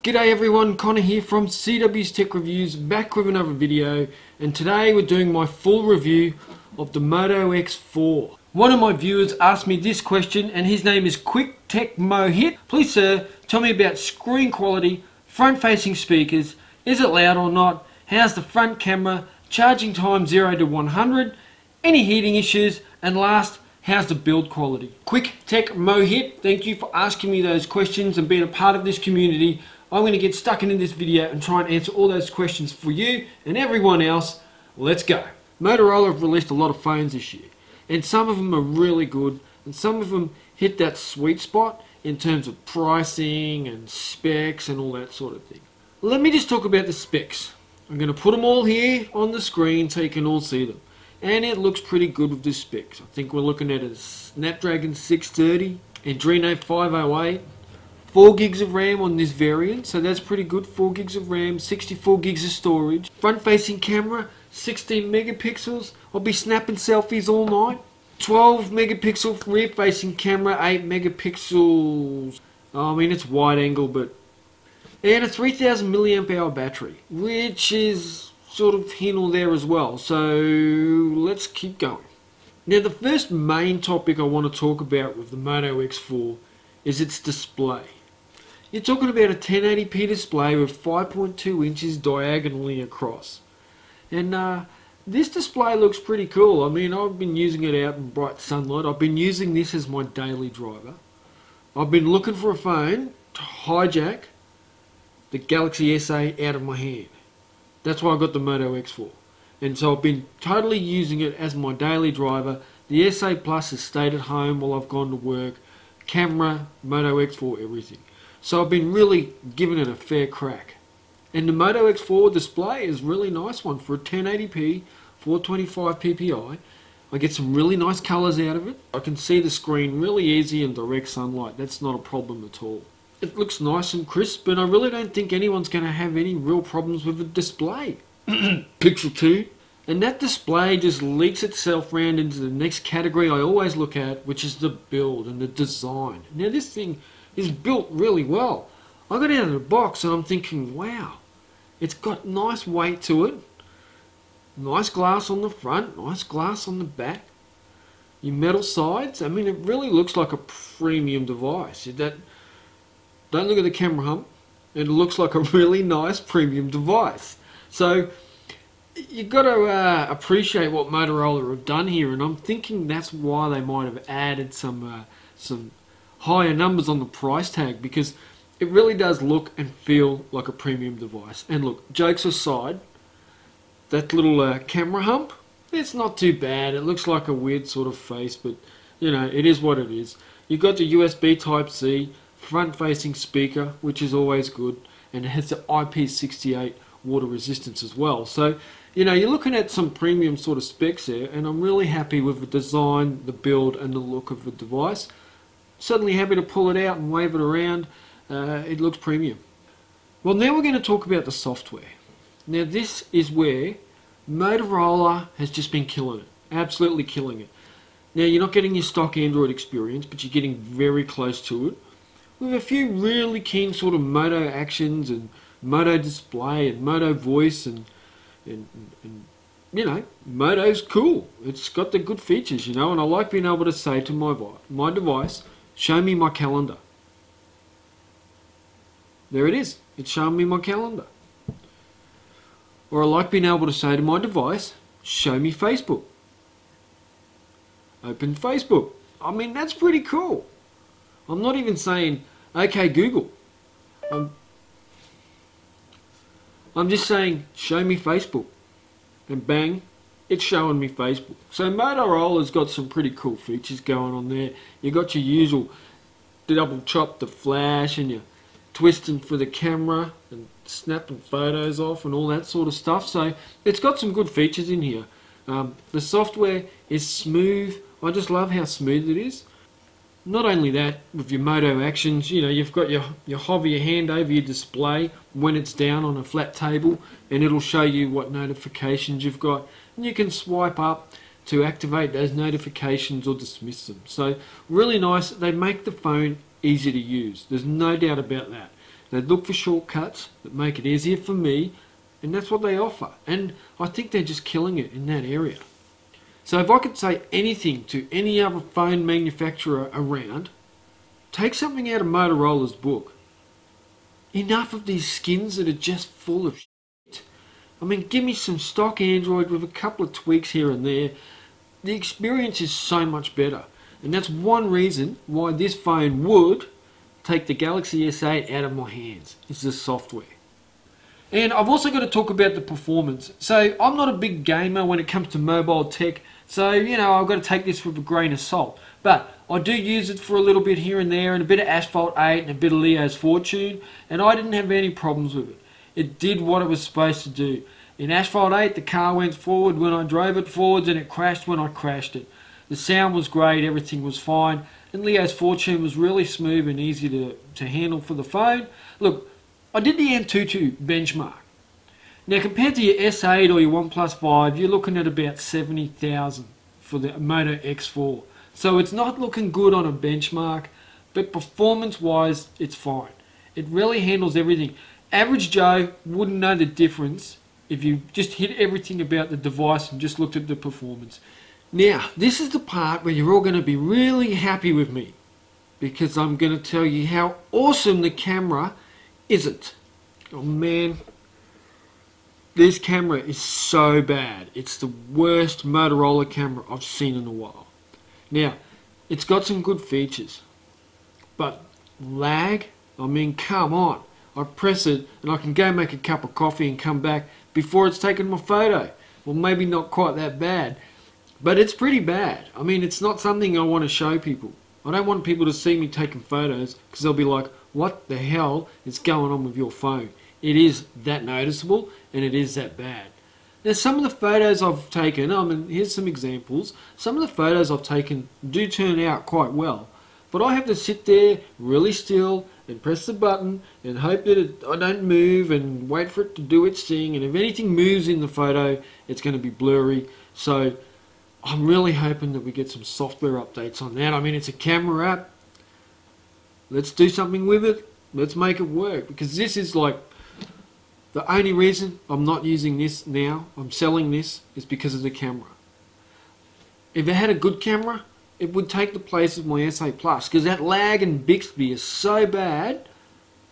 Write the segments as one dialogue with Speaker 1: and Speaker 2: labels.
Speaker 1: G'day everyone, Connor here from CW's Tech Reviews, back with another video, and today we're doing my full review of the Moto X4. One of my viewers asked me this question, and his name is Quick Tech Mo Hit. Please sir, tell me about screen quality, front facing speakers, is it loud or not, how's the front camera, charging time 0 to 100, any heating issues, and last, how's the build quality? Quick Tech Mo Hit, thank you for asking me those questions and being a part of this community. I'm going to get stuck into this video and try and answer all those questions for you and everyone else. Let's go. Motorola have released a lot of phones this year, and some of them are really good and some of them hit that sweet spot in terms of pricing and specs and all that sort of thing. Let me just talk about the specs. I'm going to put them all here on the screen so you can all see them. And it looks pretty good with the specs. I think we're looking at a Snapdragon 630, Adreno 508, 4 gigs of RAM on this variant, so that's pretty good. 4 gigs of RAM, 64 gigs of storage. Front facing camera, 16 megapixels. I'll be snapping selfies all night. 12 megapixel rear facing camera, 8 megapixels. I mean, it's wide angle, but... And a 3000 milliamp hour battery, which is sort of here or there as well, so let's keep going. Now the first main topic I want to talk about with the Moto X4 is its display. You're talking about a 1080p display with 5.2 inches diagonally across, and this display looks pretty cool. I mean, I've been using it out in bright sunlight. I've been using this as my daily driver. I've been looking for a phone to hijack the Galaxy SA out of my hand. That's why I got the Moto X4. And so I've been totally using it as my daily driver. The SA Plus has stayed at home while I've gone to work. Camera, Moto X4, everything. So I've been really giving it a fair crack. And the Moto X4 display is a really nice one for a 1080p, 425 ppi. I get some really nice colours out of it. I can see the screen really easy in direct sunlight. That's not a problem at all. It looks nice and crisp, and I really don't think anyone's going to have any real problems with the display. Pixel 2. And that display just leaks itself round into the next category I always look at, which is the build and the design. Now this thing is built really well. I got out of the box and I'm thinking, wow, it's got nice weight to it. Nice glass on the front, nice glass on the back. Your metal sides, I mean, it really looks like a premium device. Don't look at the camera hump. It looks like a really nice premium device. So you've got to appreciate what Motorola have done here, and I'm thinking that's why they might have added some higher numbers on the price tag, because it really does look and feel like a premium device. And look, jokes aside, that little camera hump, it's not too bad. It looks like a weird sort of face, but you know, it is what it is. You've got the USB Type-C, front-facing speaker, which is always good, and it has the IP68 water resistance as well. So, you know, you're looking at some premium sort of specs there, and I'm really happy with the design, the build, and the look of the device. Certainly happy to pull it out and wave it around. It looks premium. Well, now we're going to talk about the software. Now, this is where Motorola has just been killing it. Absolutely killing it. Now, you're not getting your stock Android experience, but you're getting very close to it, with a few really keen sort of Moto actions and Moto display and Moto voice and you know, Moto's cool. It's got the good features, you know, and I like being able to say to my device, show me my calendar. There it is. It's showing me my calendar. Or I like being able to say to my device, show me Facebook. Open Facebook. I mean, that's pretty cool. I'm not even saying, okay Google. I'm just saying, show me Facebook. And bang, it's showing me Facebook. So Motorola's got some pretty cool features going on there. You got your usual double chop the flash, and you're twisting for the camera and snapping photos off and all that sort of stuff. So it's got some good features in here. The software is smooth. I just love how smooth it is. Not only that, with your Moto actions, you know, you've got your hover your hand over your display when it's down on a flat table, and it'll show you what notifications you've got, and you can swipe up to activate those notifications or dismiss them. So really nice. They make the phone easy to use. There's no doubt about that. They look for shortcuts that make it easier for me, and that's what they offer. And I think they're just killing it in that area. So if I could say anything to any other phone manufacturer around, take something out of Motorola's book. Enough of these skins that are just full of shit. I mean, give me some stock Android with a couple of tweaks here and there. The experience is so much better. And that's one reason why this phone would take the Galaxy S8 out of my hands. It's the software. And I've also got to talk about the performance. So I'm not a big gamer when it comes to mobile tech. So, you know, I've got to take this with a grain of salt. But I do use it for a little bit here and there, and a bit of Asphalt 8 and a bit of Leo's Fortune, and I didn't have any problems with it. It did what it was supposed to do. In Asphalt 8, the car went forward when I drove it forwards, and it crashed when I crashed it. The sound was great, everything was fine, and Leo's Fortune was really smooth and easy to handle for the phone. Look, I did the Antutu benchmark. Now compared to your S8 or your OnePlus 5, you're looking at about 70,000 for the Moto X4. So it's not looking good on a benchmark, but performance-wise, it's fine. It really handles everything. Average Joe wouldn't know the difference if you just hit everything about the device and just looked at the performance. Now, this is the part where you're all going to be really happy with me, because I'm going to tell you how awesome the camera isn't. Oh man, this camera is so bad. It's the worst Motorola camera I've seen in a while. Now, it's got some good features, but lag, I mean, come on. I press it and I can go make a cup of coffee and come back before it's taken my photo. Well, maybe not quite that bad, but it's pretty bad. I mean, it's not something I want to show people. I don't want people to see me taking photos because they'll be like, what the hell is going on with your phone? It is that noticeable and it is that bad. Now, some of the photos I've taken, I mean, here's some examples. Some of the photos I've taken do turn out quite well, but I have to sit there really still and press the button and hope that I don't move and wait for it to do its thing, and if anything moves in the photo, it's going to be blurry. So I'm really hoping that we get some software updates on that. I mean, it's a camera app. Let's do something with it. Let's make it work, because this is like the only reason I'm not using this now, I'm selling this, is because of the camera. If it had a good camera, it would take the place of my S8 Plus, because that lag and Bixby is so bad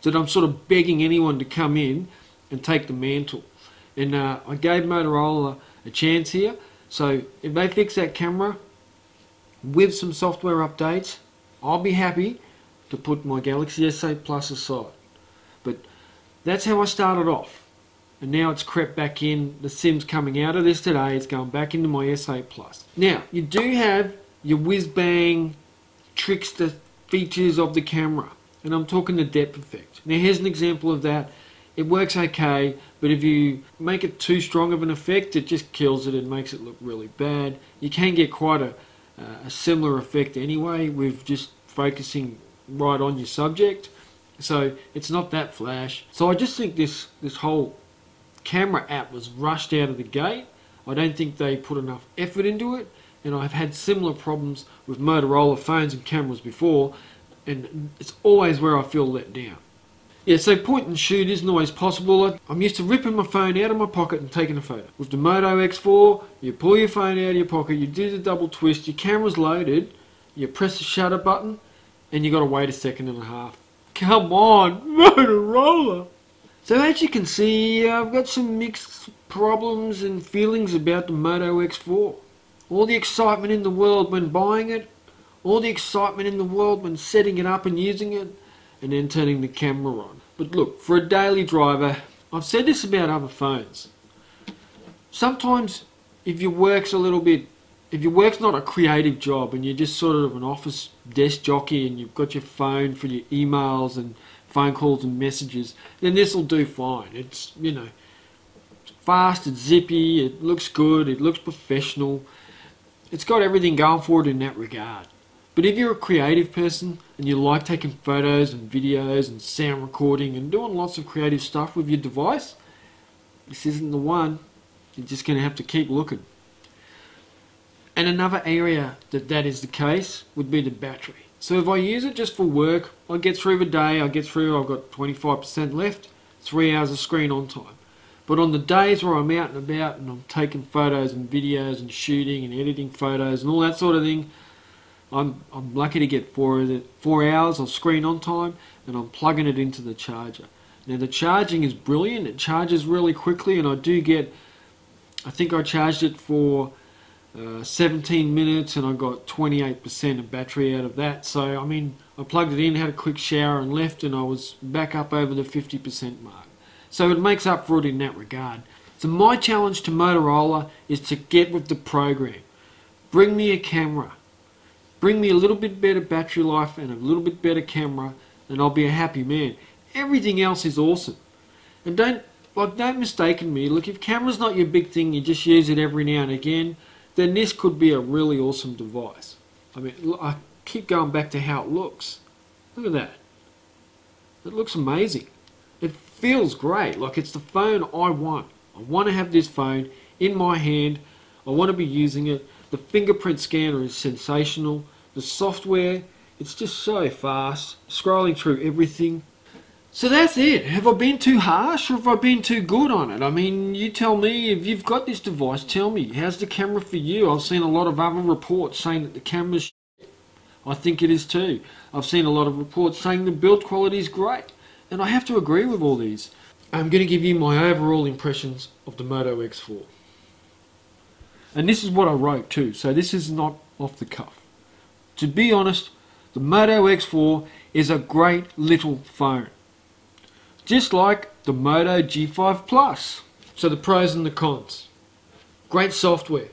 Speaker 1: that I'm sort of begging anyone to come in and take the mantle. And I gave Motorola a chance here, so if they fix that camera with some software updates, I'll be happy to put my Galaxy S8 Plus aside. But that's how I started off, and now it's crept back in. The SIM's coming out of this today, it's going back into my S8 Plus. Now, you do have your whiz-bang trickster features of the camera, and I'm talking the depth effect. Now here's an example of that. It works okay, but if you make it too strong of an effect, it just kills it and makes it look really bad. You can get quite a similar effect anyway with just focusing right on your subject. So it's not that flash. So I just think this whole camera app was rushed out of the gate. I don't think they put enough effort into it, and I've had similar problems with Motorola phones and cameras before, and it's always where I feel let down. Yeah, so point and shoot isn't always possible. I'm used to ripping my phone out of my pocket and taking a photo. With the Moto X4, you pull your phone out of your pocket, you do the double twist, your camera's loaded, you press the shutter button, and you got to wait a second and a half. Come on, Motorola! So as you can see, I've got some mixed problems and feelings about the Moto X4. All the excitement in the world when buying it, all the excitement in the world when setting it up and using it, and then turning the camera on. But look, for a daily driver, I've said this about other phones. Sometimes if your work's not a creative job and you're just sort of an office desk jockey and you've got your phone for your emails and phone calls and messages, then this will do fine. It's, you know, it's fast, it's zippy, it looks good, it looks professional. It's got everything going for it in that regard. But if you're a creative person and you like taking photos and videos and sound recording and doing lots of creative stuff with your device, this isn't the one. You're just going to have to keep looking. And another area that is the case would be the battery. So if I use it just for work, I get through the day, I've got 25% left, 3 hours of screen on time. But on the days where I'm out and about and I'm taking photos and videos and shooting and editing photos and all that sort of thing, I'm lucky to get 4 hours of screen on time, and I'm plugging it into the charger. Now the charging is brilliant, it charges really quickly, and I think I charged it for 17 minutes and I got 28% of battery out of that. So I mean, I plugged it in, had a quick shower and left, and I was back up over the 50% mark. So it makes up for it in that regard. So my challenge to Motorola is to get with the program. Bring me a camera. Bring me a little bit better battery life and a little bit better camera, and I'll be a happy man. Everything else is awesome. And don't mistake me. Look, if camera's not your big thing, you just use it every now and again, then this could be a really awesome device. I mean, I keep going back to how it looks. Look at that. It looks amazing. It feels great. Like, it's the phone I want. I want to have this phone in my hand. I want to be using it. The fingerprint scanner is sensational. The software, it's just so fast. Scrolling through everything. So that's it. Have I been too harsh or have I been too good on it? I mean, you tell me. If you've got this device, tell me. How's the camera for you? I've seen a lot of other reports saying that the camera's shit. I think it is too. I've seen a lot of reports saying the build quality is great. And I have to agree with all these. I'm going to give you my overall impressions of the Moto X4. And this is what I wrote too, so this is not off the cuff. To be honest, the Moto X4 is a great little phone. Just like the Moto G5 Plus. So the pros and the cons. Great software,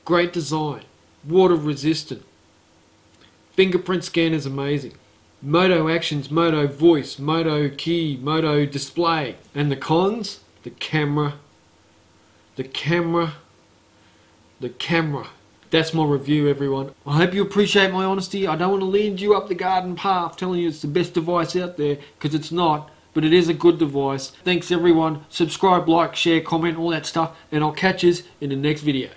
Speaker 1: great design, water resistant. Fingerprint scan is amazing. Moto Actions, Moto Voice, Moto Key, Moto Display. And the cons? The camera. The camera. The camera. That's my review, everyone. I hope you appreciate my honesty. I don't want to lead you up the garden path telling you it's the best device out there, because it's not. But it is a good device. Thanks everyone. Subscribe, like, share, comment, all that stuff. And I'll catch you in the next video.